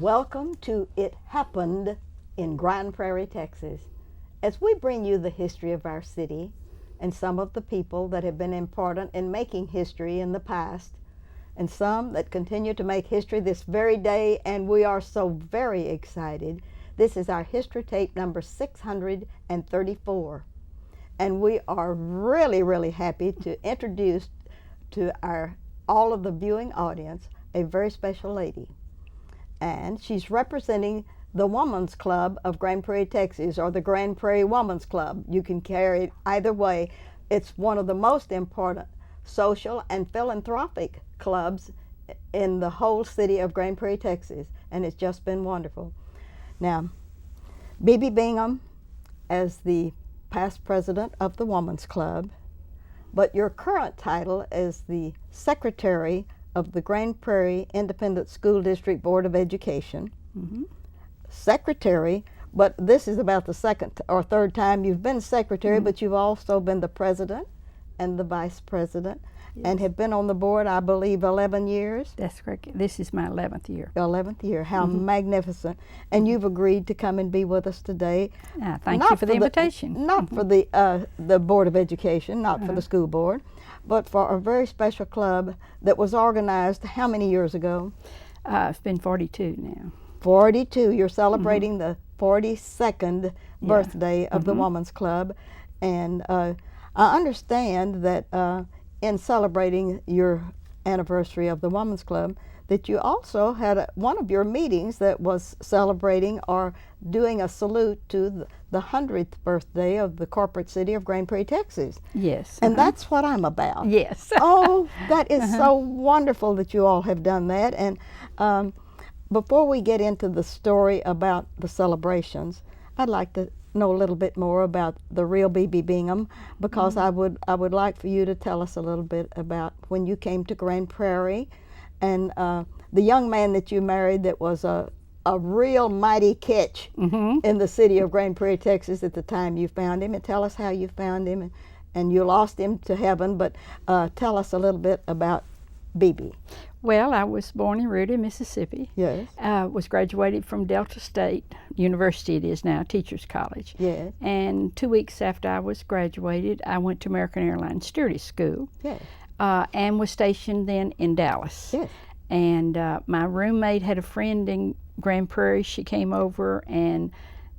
Welcome to It Happened in Grand Prairie, Texas. As we bring you the history of our city and some of the people that have been important in making history in the past, and some that continue to make history this very day, and we are so very excited. This is our history tape number 634. And we are really happy to introduce to all of the viewing audience a very special lady. And she's representing the Women's Club of Grand Prairie, Texas, or the Grand Prairie Women's Club. You can carry it either way. It's one of the most important social and philanthropic clubs in the whole city of Grand Prairie, Texas, and it's just been wonderful. Now, Bibi Bingham as the past president of the Women's Club, but your current title is the Secretary of the Grand Prairie Independent School District Board of Education. Mm-hmm. Secretary, but this is about the second or third time you've been secretary, mm-hmm. but you've also been the president and the vice president, yes. and have been on the board, I believe, 11 years? That's correct. This is my 11th year. 11th year. How mm-hmm. magnificent. And mm-hmm. you've agreed to come and be with us today. Thank you for the invitation. Not for the Board of Education, not for the school board, but for a very special club that was organized how many years ago? It's been 42 now. 42. You're celebrating mm-hmm. the 42nd birthday of mm-hmm. the Women's Club. And I understand that in celebrating your anniversary of the Women's Club, that you also had one of your meetings that was celebrating or doing a salute to the 100th birthday of the corporate city of Grand Prairie, Texas. Yes. And that's what I'm about. Yes. Oh, that is so wonderful that you all have done that. And before we get into the story about the celebrations, I'd like to know a little bit more about the real Bibi Bingham, because mm-hmm. I would like for you to tell us a little bit about when you came to Grand Prairie, and the young man that you married that was a real mighty catch mm-hmm. in the city of Grand Prairie, Texas at the time you found him, and tell us how you found him, and you lost him to heaven, but tell us a little bit about Bibi. Well, I was born in Rudy, Mississippi. Yes. Was graduated from Delta State University, it is now, Teachers College. Yes. And 2 weeks after I was graduated, I went to American Airlines Stewardess School. Yes. And was stationed then in Dallas. Yes. And my roommate had a friend in Grand Prairie. She came over and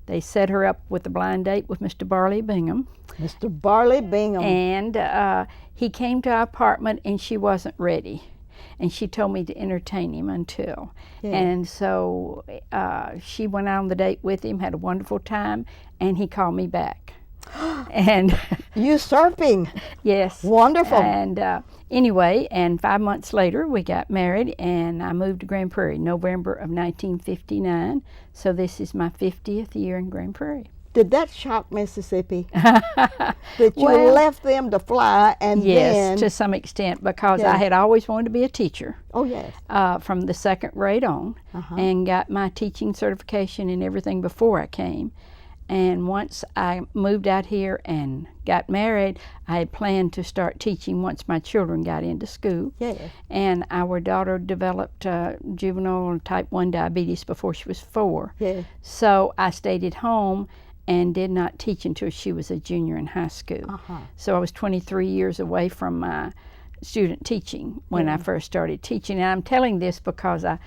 they set her up with a blind date with Mr. Barley Bingham. Mr. Barley Bingham. And he came to our apartment and she wasn't ready. And she told me to entertain him until. Yeah. And so she went out on the date with him, had a wonderful time, and he called me back. And usurping. Yes. Wonderful. And anyway, and 5 months later we got married, and I moved to Grand Prairie, November of 1959. So this is my 50th year in Grand Prairie. Did that shock Mississippi? That you left them to fly and then... Yes, to some extent, because I had always wanted to be a teacher. Oh, yes. From the second grade on, and got my teaching certification and everything before I came. And once I moved out here and got married, I had planned to start teaching once my children got into school. Yes. And our daughter developed juvenile type 1 diabetes before she was 4. Yes. So I stayed at home and did not teach until she was a junior in high school. So I was 23 years away from my student teaching when I first started teaching. And I'm telling this because I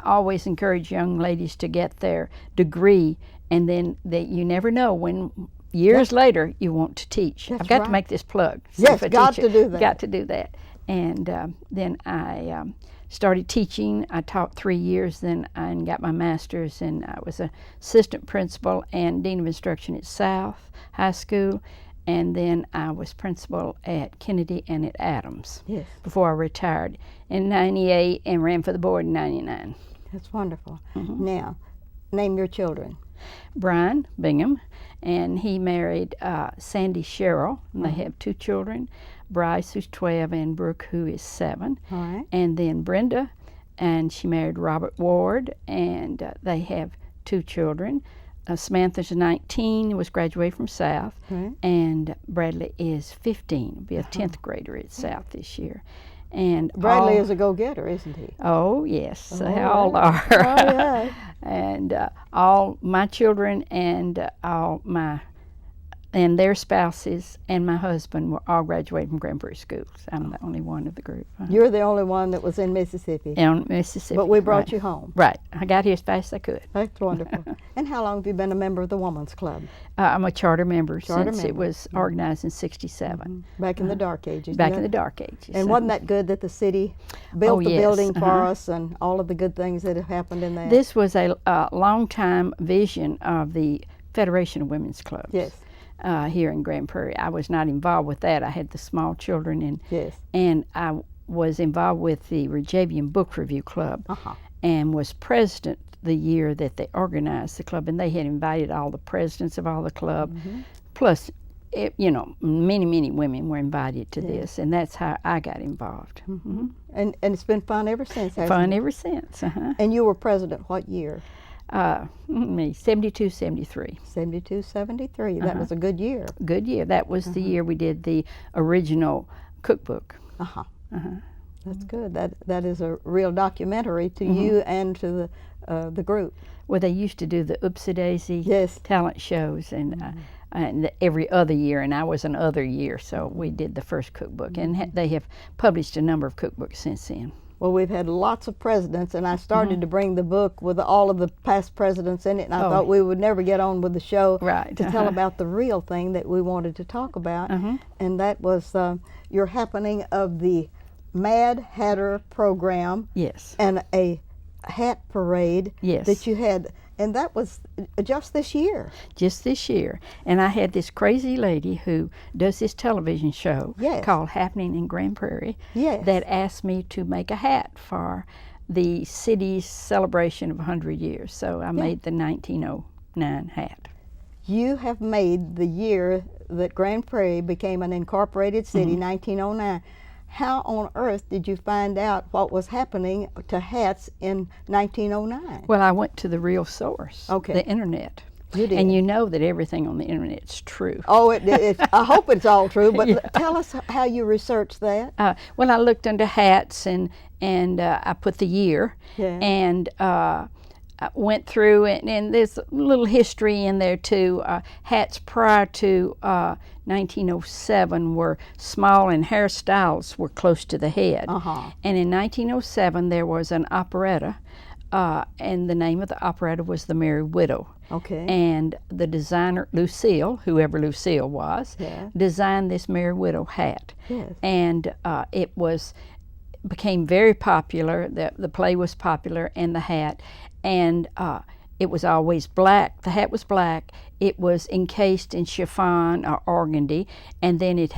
always encourage young ladies to get their degree, and then that you never know when years later you want to teach. That's I've got right. to make this plug. Yes, got to do that. Got to do that. And then I started teaching. I taught 3 years, then I got my master's, and I was assistant principal and dean of instruction at South High School, and then I was principal at Kennedy and at Adams before I retired in 98 and ran for the board in 99. That's wonderful. Mm-hmm. Now, name your children. Brian Bingham, and he married Sandy Sherrill, and they have 2 children, Bryce, who's 12, and Brooke, who is 7. All right. And then Brenda, and she married Robert Ward, and they have 2 children. Samantha's 19, was graduated from South, and Bradley is 15, will be a 10th grader at South this year. And Bradley is a go-getter, isn't he? Oh, yes, Oh, they all yeah. are. Oh, yeah. And all my children and all my and their spouses and my husband were all graduated from Grand Prairie schools. I'm the only one of the group. You're the only one that was in Mississippi. In Mississippi. But we brought right. you home. Right. I got here as fast as I could. That's wonderful. And how long have you been a member of the Women's Club? I'm a charter member Charter since member. it was organized in '67. Back in the dark ages. Back in the dark ages. And wasn't that good that the city built the yes. building for us and all of the good things that have happened in that? This was a long-time vision of the Federation of Women's Clubs. Yes. Here in Grand Prairie. I was not involved with that. I had the small children, Yes. and I was involved with the Rajavian Book Review Club and was president the year that they organized the club, and they had invited all the presidents of all the club, plus, many women were invited to this, and that's how I got involved. And it's been fun ever since, hasn't Fun it? ever since. And you were president what year? 72, 73. 72, 73. That was a good year. Good year. That was the year we did the original cookbook. That's good. That is a real documentary to you and to the group. Well, they used to do the Oopsie Daisy Yes. talent shows, and every other year, and I was an other year, so we did the first cookbook, and they have published a number of cookbooks since then. Well, we've had lots of presidents, and I started to bring the book with all of the past presidents in it, and I thought we would never get on with the show to tell about the real thing that we wanted to talk about, and that was your happening of the Mad Hatter program. Yes. And a hat parade Yes. that you had, and that was just this year. Just this year. And I had this crazy lady who does this television show called Happening in Grand Prairie that asked me to make a hat for the city's celebration of 100 years. So I made the 1909 hat. You have made the year that Grand Prairie became an incorporated city, 1909. How on earth did you find out what was happening to hats in 1909? Well, I went to the real source, the internet. You did. And you know that everything on the internet's true. Oh, I hope it's all true, but tell us how you researched that. Well, I looked into hats and I put the year and I went through it, and there's a little history in there too. Hats prior to 1907 were small and hairstyles were close to the head. And in 1907 there was an operetta, and the name of the operetta was The Merry Widow. And the designer, Lucille, whoever Lucille was, designed this Merry Widow hat. And it became very popular. The play was popular, and the hat. And it was always black. The hat was black. It was encased in chiffon or organdy, and then it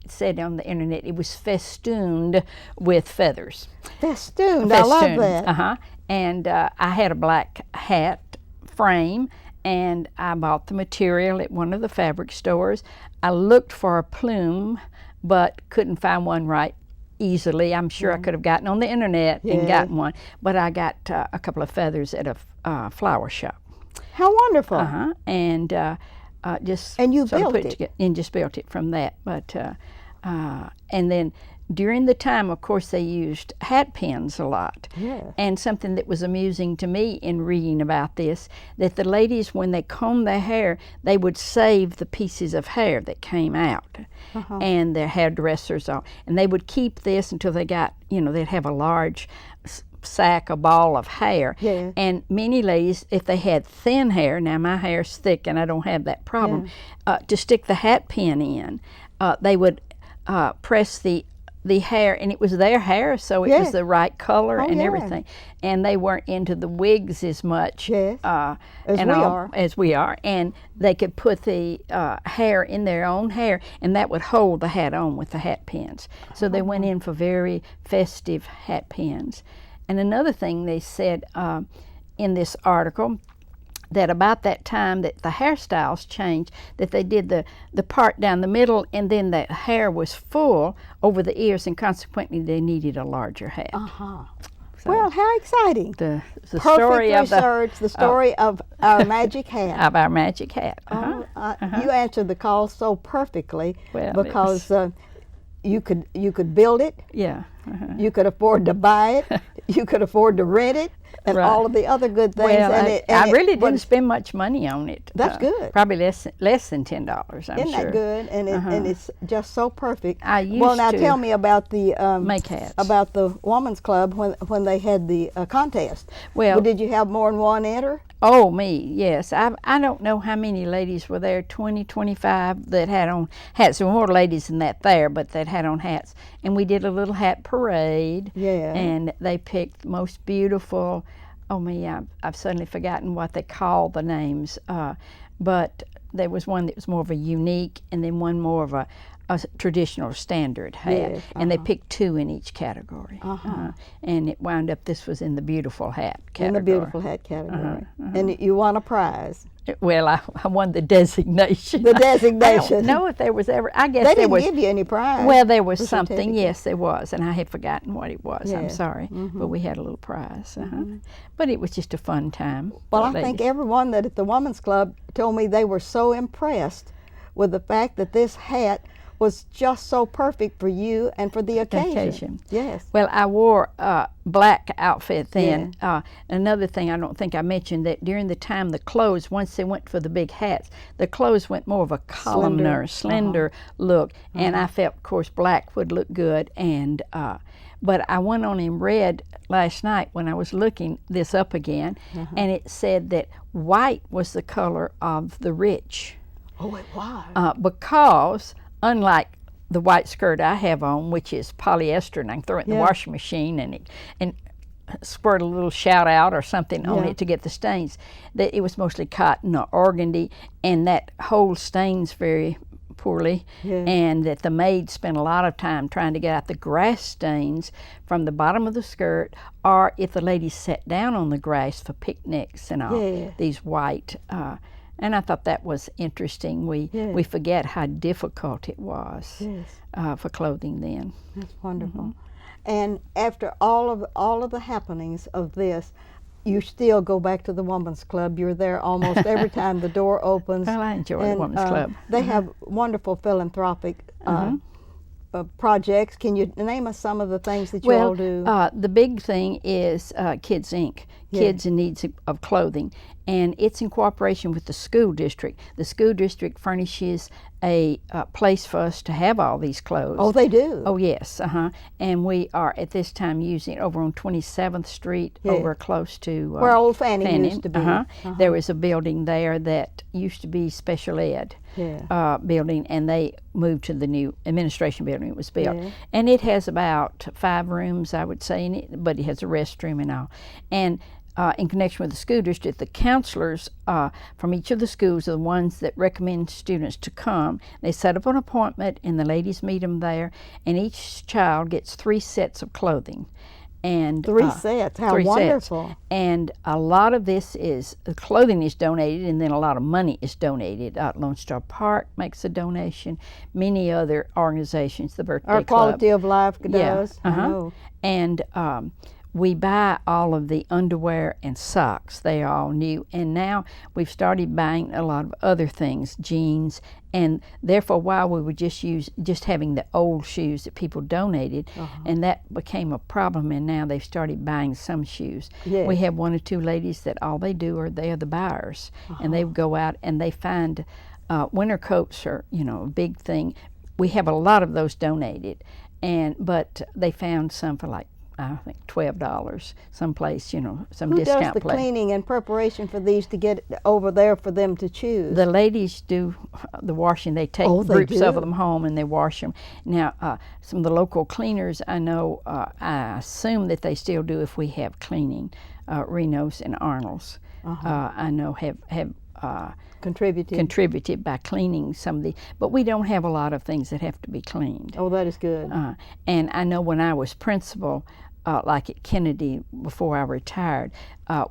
said on the internet it was festooned with feathers. Festooned. I love that. And I had a black hat frame, and I bought the material at one of the fabric stores. I looked for a plume, but couldn't find one right easily. I'm sure I could have gotten on the internet and gotten one, but I got a couple of feathers at a flower shop. How wonderful! And just you sort of built it, and just built it from that. But and then during the time, of course, they used hat pins a lot. And something that was amusing to me in reading about this, that the ladies, when they combed their hair, they would save the pieces of hair that came out, and their hairdressers on, and they would keep this until they got, they'd have a large sack, a ball of hair. And many ladies, if they had thin hair, now my hair's thick and I don't have that problem, to stick the hat pin in, they would press the hair, and it was their hair, so it was the right color and everything. And they weren't into the wigs as much as we are. And they could put the hair in their own hair, and that would hold the hat on with the hat pins. So they went in for very festive hat pins. And another thing they said in this article, that about that time that the hairstyles changed, that they did the part down the middle, and then the hair was full over the ears, and consequently they needed a larger hat. So well, how exciting! The Perfect story research, of the story of our magic hat. Of our magic hat. You answered the call so perfectly, Well, because you could build it. You could afford to buy it. You could afford to rent it, and Right. all of the other good things. Well, I really but didn't spend much money on it. That's good. Probably less than $10. I'm Isn't sure. that good? And it's just so perfect. I used well, now to tell me about the make hats. about the Woman's Club when they had the contest. Well, did you have more than one enter? Oh, me, yes. I don't know how many ladies were there, 20, 25 that had on hats. There were more ladies than that there, but that had on hats. And we did a little hat parade. Yeah. And they picked the most beautiful, oh me, I've suddenly forgotten what they call the names. But there was one that was more of a unique, and then one more of a traditional standard hat. Yes, And they picked 2 in each category. And it wound up, this was in the beautiful hat category. In the beautiful hat category. And you won a prize. Well, I won the designation. The designation. I don't know if there was ever, I guess They there didn't was. give you any prize. Well, there was or something, certificate. yes, there was, and I had forgotten what it was. I'm Yeah. sorry, but we had a little prize. But it was just a fun time. Well, for I think ladies. everyone that at the Women's Club told me they were so impressed with the fact that this hat was just so perfect for you and for the occasion. Yes. Well, I wore a black outfit then. Another thing I don't think I mentioned, that during the time the clothes, once they went for the big hats, the clothes went more of a columnar, slender look. And I felt, of course, black would look good. And but I went on in red last night when I was looking this up again, and it said that white was the color of the rich. Oh, it was. Because unlike the white skirt I have on, which is polyester, and I can throw it in the washing machine and squirt a little shout out or something on it to get the stains, that it was mostly cotton or organdy, and that holds stains very poorly, and that the maids spent a lot of time trying to get out the grass stains from the bottom of the skirt, or if the ladies sat down on the grass for picnics and all, these white. And I thought that was interesting. We forget how difficult it was for clothing then. That's wonderful. And after all of the happenings of this, you still go back to the Women's Club. You're there almost every time the door opens. Well, I enjoy the Women's Club. They have wonderful philanthropic projects. Can you name us some of the things that you all do? The big thing is Kids Inc., Kids in Needs of Clothing, and it's in cooperation with the school district. The school district furnishes a place for us to have all these clothes. Oh, they do? Oh, yes, and we are at this time using it over on 27th Street, over close to where Old Fanning used to be. There was a building there that used to be special ed building, and they moved to the new administration building it was built. And it has about 5 rooms, I would say, in it, but it has a restroom and all. And in connection with the school district, the counselors from each of the schools are the ones that recommend students to come. They set up an appointment, and the ladies meet them there, and each child gets 3 sets of clothing. And 3 sets, how 3 wonderful. Sets. And a lot of this is, the clothing is donated, and then a lot of money is donated. Lone Star Park makes a donation, many other organizations, the Birthday Our Club. Quality of Life does. I know. And we buy all of the underwear and socks. They are all new. And now we've started buying a lot of other things, jeans. And there for a while we would just having the old shoes that people donated. And that became a problem. And now they've started buying some shoes. We have 1 or 2 ladies that all they do are they are the buyers. And they go out and they find winter coats are, a big thing. We have a lot of those donated. But they found some for like, I think $12 someplace, some Who discount does the place. cleaning and preparation for these to get over there for them to choose? The ladies do the washing. They take groups of them home and they wash them. Now, some of the local cleaners I know, I assume that they still do if we have cleaning. Reno's and Arnold's, I know have contributed by cleaning some of the, but we don't have a lot of things that have to be cleaned. Oh, that is good. And I know when I was principal, like at Kennedy before I retired,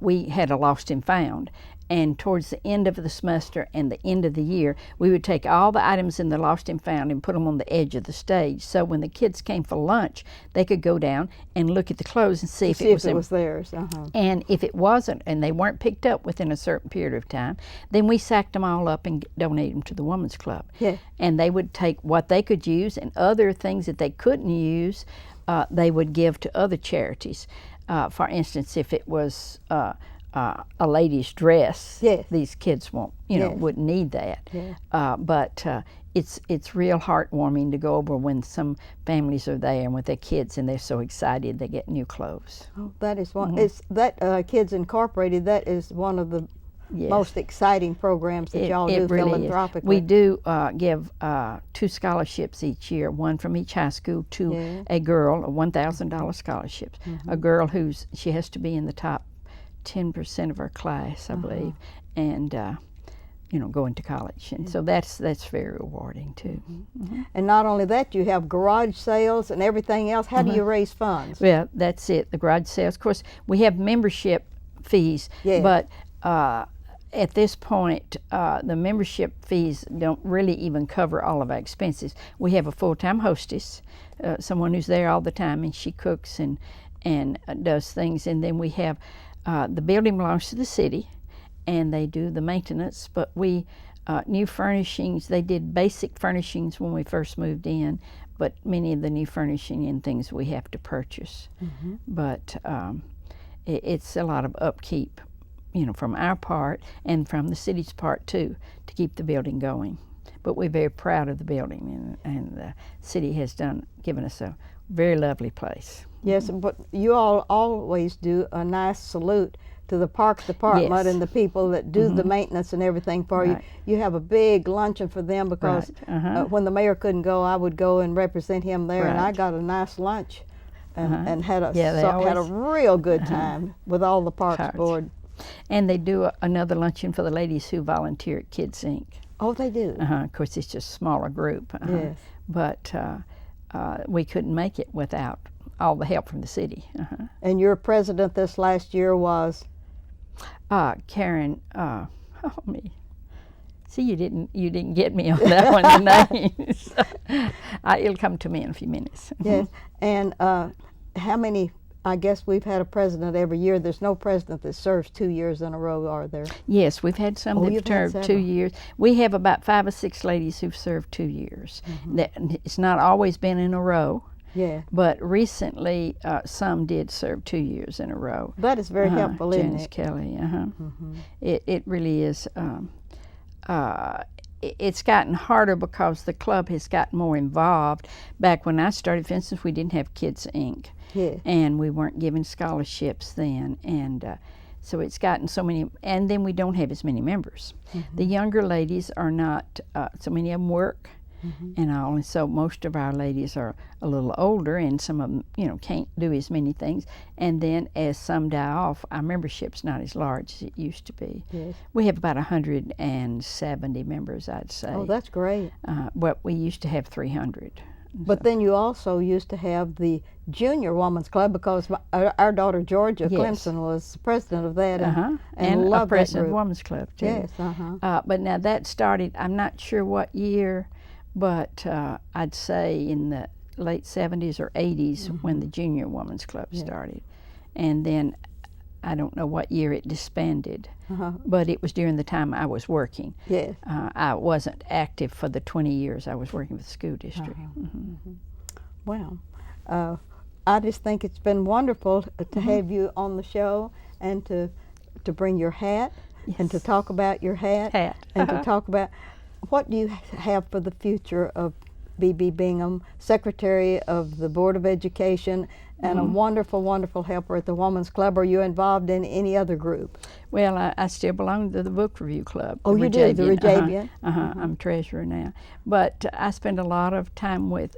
we had a lost and found, And towards the end of the semester and the end of the year, we would take all the items in the Lost and Found and put them on the edge of the stage. So when the kids came for lunch, they could go down and look at the clothes and see if it was theirs. And if it wasn't, and they weren't picked up within a certain period of time, then we sacked them all up and donated them to the Women's Club. Yeah. And they would take what they could use, and other things that they couldn't use, they would give to other charities. For instance, if it was a lady's dress, yes. these kids won't, yes. wouldn't need that. Yeah. But it's real heartwarming to go over when some families are there and with their kids, and they're so excited they get new clothes. Oh, that is one. It's that Kids Incorporated. That is one of the most exciting programs that y'all do really philanthropically. We do give 2 scholarships each year, one from each high school to a girl, a $1,000 scholarship. A girl she has to be in the top 10% of her class, I believe, and going to college, and so that's very rewarding too. And not only that, you have garage sales and everything else. How do you raise funds? Well, that's it. The garage sales. Of course, we have membership fees, but at this point, the membership fees don't really even cover all of our expenses. We have a full-time hostess, someone who's there all the time, and she cooks and does things, and then we have the building belongs to the city, and they do the maintenance, but we new furnishings, they did basic furnishings when we first moved in, but many of the new furnishing and things we have to purchase. But it's a lot of upkeep, from our part and from the city's part too, to keep the building going. But we're very proud of the building, and the city has given us a very lovely place. Yes, but you all always do a nice salute to the Parks Department and the people that do the maintenance and everything for you. You have a big luncheon for them because when the mayor couldn't go, I would go and represent him there, and I got a nice lunch and had a real good time with all the Parks Board. And they do another luncheon for the ladies who volunteer at Kids Inc. Oh, they do? Of course, it's just a smaller group. Yes. But we couldn't make it without all the help from the city. And your president this last year was? Karen, me. See, you didn't get me on that one, the name. So, it'll come to me in a few minutes. Yes. And how many? I guess we've had a president every year. There's no president that serves 2 years in a row, are there? Yes, we've had some that have served 2 years. We have about 5 or 6 ladies who've served 2 years. It's not always been in a row. Yeah. But recently, some did serve 2 years in a row. That is very helpful, isn't Janice it? Kelly. It really is. It's gotten harder because the club has gotten more involved. Back when I started, for instance, we didn't have Kids Inc. Yeah. And we weren't giving scholarships then, and so it's gotten so many, and then we don't have as many members. The younger ladies are not, so many of them work and all, and so most of our ladies are a little older, and some of them, can't do as many things, and then as some die off, our membership's not as large as it used to be. Yes. We have about 170 members, I'd say. Oh, that's great. But we used to have 300. But then you also used to have the Junior Women's Club, because our daughter Georgia Clemson was president of that, and loved a president of that the Women's Club too. Yes, but now that started, I'm not sure what year, but I'd say in the late 70s or 80s when the Junior Women's Club started. And then I don't know what year it disbanded, but it was during the time I was working. Yes. I wasn't active for the 20 years I was working with the school district. Well, I just think it's been wonderful to have you on the show, and to bring your hat, and to talk about your hat. And to talk about what do you have for the future of B.B. Bingham, Secretary of the Board of Education, and a wonderful, wonderful helper at the Women's Club. Are you involved in any other group? Well, I still belong to the Book Review Club. Oh, you do? The Rejabian? I'm treasurer now. But I spend a lot of time with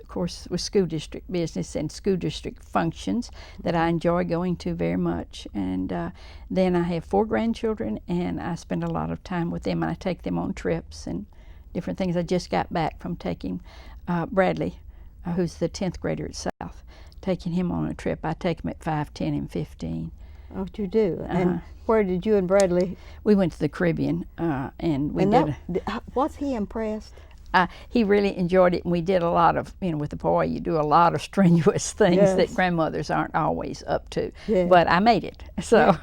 school district business and school district functions that I enjoy going to very much. And then I have 4 grandchildren, and I spend a lot of time with them, and I take them on trips and different things. I just got back from taking Bradley, who's the 10th grader at South, taking him on a trip. I take him at 5, 10, and 15. Oh, you do. And where did you and Bradley? We went to the Caribbean, and we Was he impressed? He really enjoyed it, and we did a lot of, with the boy, you do a lot of strenuous things that grandmothers aren't always up to. Yeah. But I made it. So,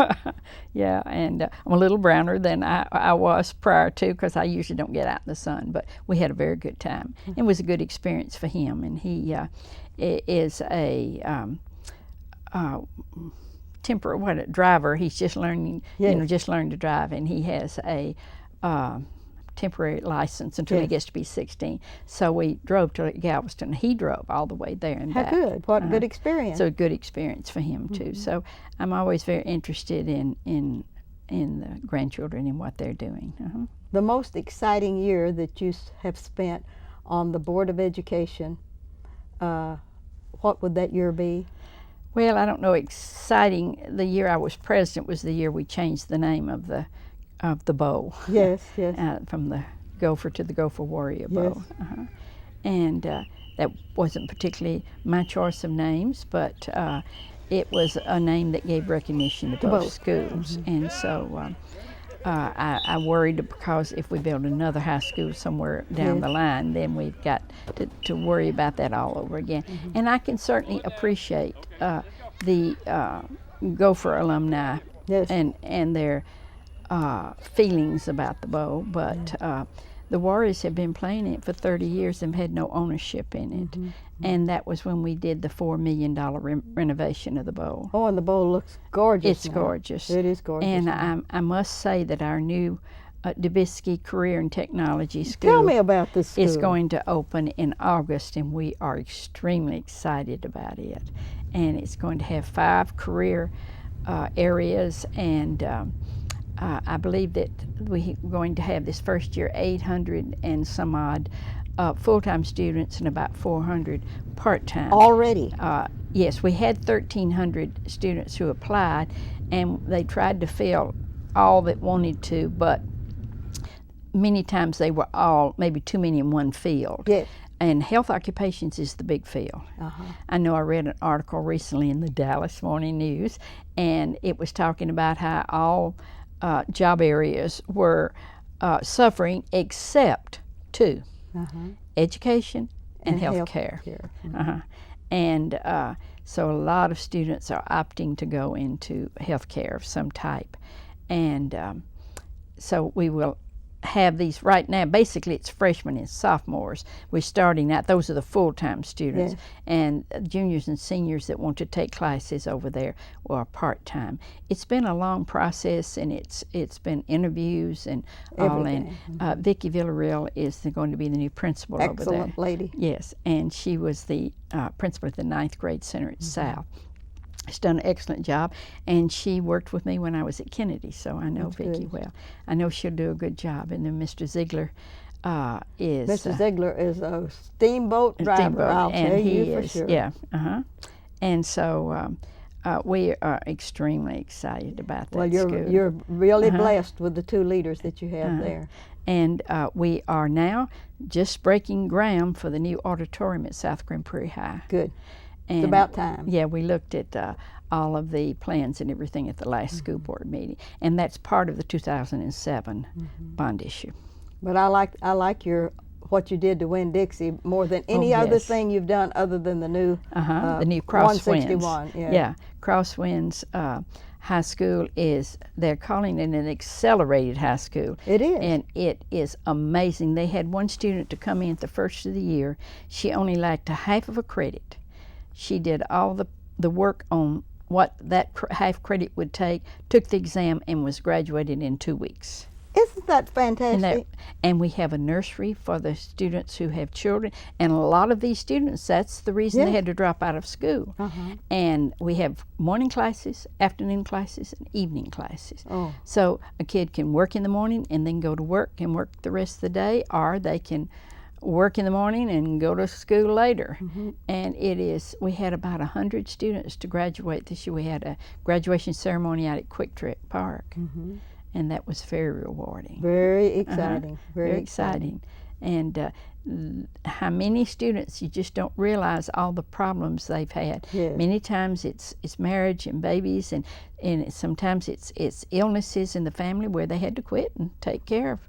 yeah, and I'm a little browner than I was prior to, because I usually don't get out in the sun. But we had a very good time. It was a good experience for him, and he is a driver. He's just learning, just learned to drive, and he has a temporary license until he gets to be 16. So we drove to Galveston. He drove all the way there and back. How good! What a good experience. So a good experience for him too. So I'm always very interested in the grandchildren and what they're doing. The most exciting year that you have spent on the Board of Education, what would that year be? Well, I don't know. Exciting. The year I was president was the year we changed the name of the bow. Yes, yes. From the Gopher to the Gopher Warrior bow. Yes. And that wasn't particularly my choice of names, but it was a name that gave recognition to both schools. And so I worried, because if we build another high school somewhere down the line, then we've got to worry about that all over again. And I can certainly appreciate the Gopher alumni and their feelings about the bow, but the Warriors have been playing it for 30 years and had no ownership in it. And that was when we did the $4 million renovation of the bow. Oh, and the bow looks gorgeous. It's gorgeous. It is gorgeous. And I must say that our new Dubisky Career and Technology School. Tell me about this school. Is going to open in August, and we are extremely excited about it. And it's going to have 5 career areas, and I believe that we're going to have this first year 800 and some odd full-time students and about 400 part-time. Already? Yes, we had 1,300 students who applied, and they tried to fill all that wanted to, but many times they were all maybe too many in one field. Yes. And health occupations is the big field. I know I read an article recently in the Dallas Morning News, and it was talking about how all job areas were suffering except 2, education and health care. And so a lot of students are opting to go into health care of some type. And so we will have these right now. Basically, it's freshmen and sophomores. We're starting out. Those are the full-time students. And juniors and seniors that want to take classes over there are part-time. It's been a long process, and it's been interviews and all. And Vicki Villarreal is going to be the new principal over there. Excellent lady. Yes, and she was the principal at the 9th grade center at South. She's done an excellent job, and she worked with me when I was at Kennedy, so I know Vicki well. I know she'll do a good job. And then Mr. Ziegler is... Mr. Ziegler is a steamboat driver, I'll tell you for sure. Yeah, And so we are extremely excited about that school. You're really blessed with the 2 leaders that you have there. And we are now just breaking ground for the new auditorium at South Grand Prairie High. Good. And, it's about time. Yeah, we looked at all of the plans and everything at the last school board meeting, and that's part of the 2007 bond issue. But I like what you did to Winn-Dixie more than any other thing you've done, other than the new the new Crosswinds. 161. Yeah, Crosswinds High School they're calling it an accelerated high school. It is. And it is amazing. They had one student to come in at the first of the year. She only lacked a half of a credit. She did all the work on what that half credit would take, took the exam, and was graduated in 2 weeks. Isn't that fantastic? And we have a nursery for the students who have children, and a lot of these students, that's the reason they had to drop out of school. And we have morning classes, afternoon classes, and evening classes. So a kid can work in the morning and then go to work and work the rest of the day, or they can work in the morning and go to school later. And we had about 100 students to graduate this year. We had a graduation ceremony out at Quick Trip Park, and that was very rewarding. Very exciting. Very exciting. And how many students, you just don't realize all the problems they've had. Yes. Many times it's marriage and babies, and sometimes it's illnesses in the family where they had to quit and take care of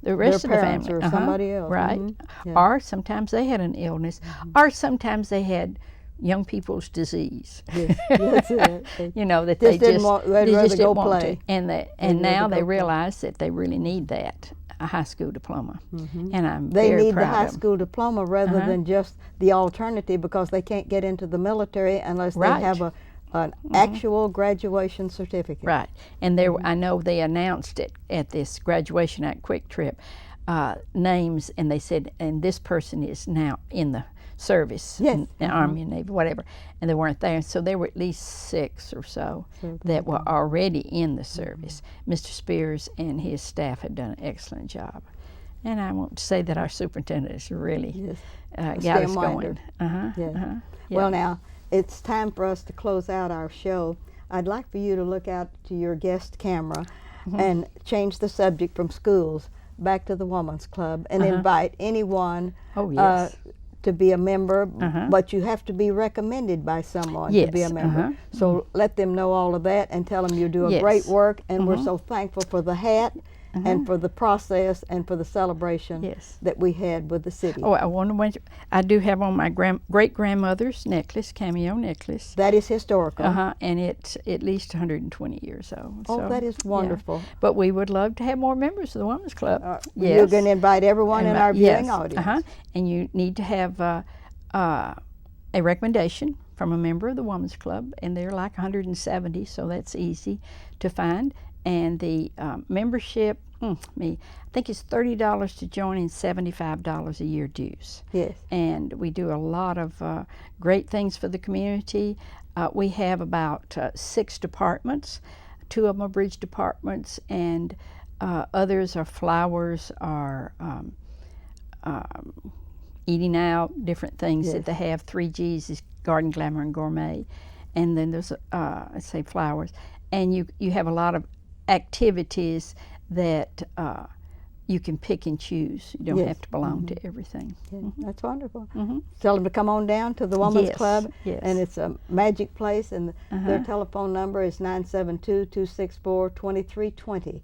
the rest Their of the parents family. or somebody else. Right. Yeah. Or sometimes they had an illness, or sometimes they had young people's disease. Yes, that's it. You know, that Just they didn't just want- they'd they rather just go didn't want play. to. And They'd now rather they go play. realize that they really need that, a high school diploma. And I'm They very need the proud high of them. school diploma rather than just the alternative, because they can't get into the military unless Right. they have an actual graduation certificate. Right. And there, I know they announced it at this graduation at Quick Trip, names, and they said, and this person is now in the service, Yes. in the Army and Navy, whatever, and they weren't there. So there were at least 6 or so that were already in the service. Mr. Spears and his staff had done an excellent job. And I want to say that our superintendent has really Yes. got us Stem going. Winder. Yeah. Yeah. Well, now, it's time for us to close out our show. I'd like for you to look out to your guest camera and change the subject from schools back to the Women's Club and invite anyone Oh, yes. to be a member, but you have to be recommended by someone to be a Yes, member. So let them know all of that and tell them you do a Yes. great work, and we're so thankful for the hat and for the process and for the celebration Yes. that we had with the city. Oh, I want to mention, I do have on my great-grandmother's necklace, cameo necklace. That is historical. And it's at least 120 years old. Oh, so, that is yeah. wonderful. But we would love to have more members of the Women's Club. You're going to invite everyone in our viewing yes. audience. And you need to have a recommendation from a member of the Women's Club, and they're like 170, so that's easy to find. And the membership, I think it's $30 to join and $75 a year dues. Yes. And we do a lot of great things for the community. We have about 6 departments. 2 of them are bridge departments, and others are flowers, or eating out, different things that they have. 3 G's is garden, glamour, and gourmet. And then there's, let's say, flowers. And you have a lot of activities that you can pick and choose. You don't have to belong to everything. Yeah, that's wonderful. Tell them to come on down to the Women's Club, and it's a magic place, and their telephone number is 972-264-2320.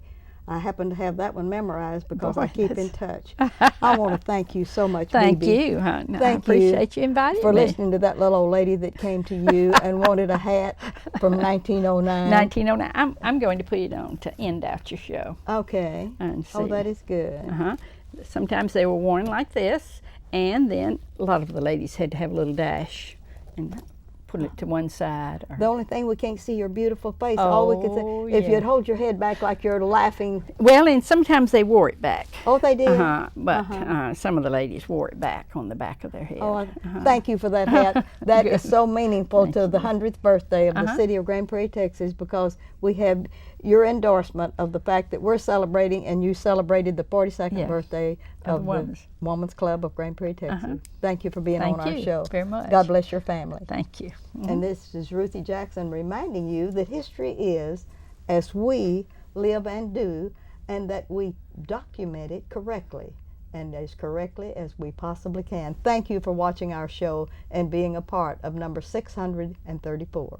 I happen to have that one memorized because I keep in touch. I want to thank you so much, Thank Bebe. you. Thank I appreciate you inviting for me. listening to that little old lady that came to you and wanted a hat from 1909. 1909. I'm going to put it on to end out your show. Okay. And Oh, see. that is good. Sometimes they were worn like this, and then a lot of the ladies had to have a little dash and put it to one side. Or The only thing, we can't see your beautiful face. All we could say, if yeah. you'd hold your head back like you're laughing. well, and sometimes they wore it back. Oh, they did? But some of the ladies wore it back on the back of their head. Oh, thank you for that hat. That is Good. so meaningful to the 100th birthday of the city of Grand Prairie, Texas, because we have your endorsement of the fact that we're celebrating, and you celebrated the 42nd Yeah. birthday of the Women's Club of Grand Prairie, Texas. Thank you for being Thank on our you show. very much. God bless your family. Thank you. And this is Ruthie Jackson reminding you that history is as we live and do, and that we document it correctly, and as correctly as we possibly can. Thank you for watching our show and being a part of number 634.